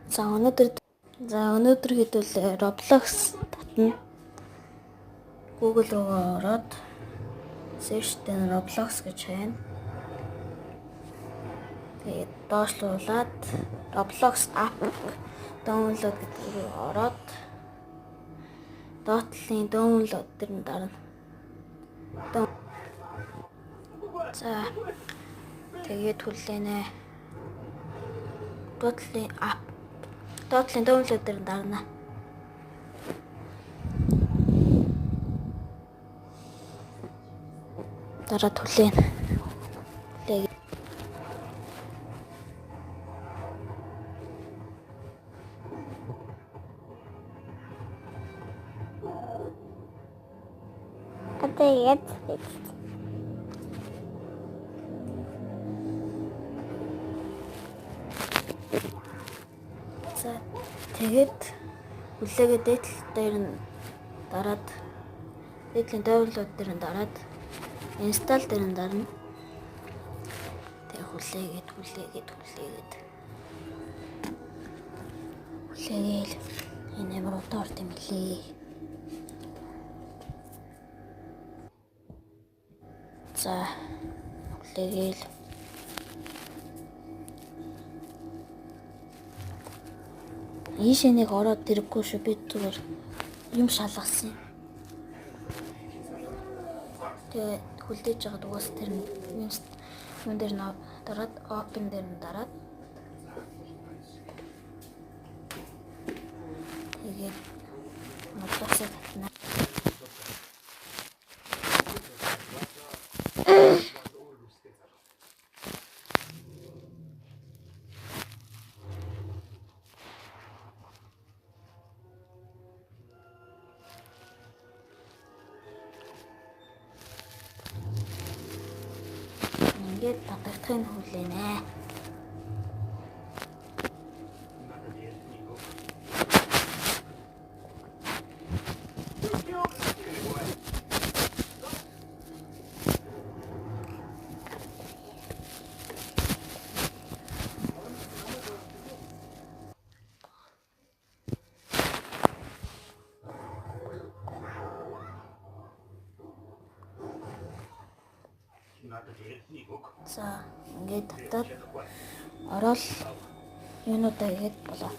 Өнөөдөр хэдүүлээ Roblox татна. Google руу ороод search-тэй Roblox гэж байна. Тэгээд доошлуулад Roblox app download гэдэг рүү ороод доотлын download дээр нь дарна. За тэгээд хүлээнэ. Доотлын app download дээр нь дарна. Дараа хүлээнэ. Jetzt. За тэгээд хүлээгээд дээдл дээр нь дараад дээдлийн download дээр нь дараад install дээр нь дарна. Тэгээд хүлээгээл энэ ямар удаа орд юм лээ. За хүлээгээл ийшээ нэг ороод дэрэггүй шүү, би зүгээр юм шалгасан юм. Тэгээд хүлээж байгаа дугаас тэр юм дээр нь дараад open дээр нь дараад тэгээд Roblox-ыг татна. Ингээд татагдахын хүлээнэ. За ингээд татаад ороод юунуудаа ихэд болоо.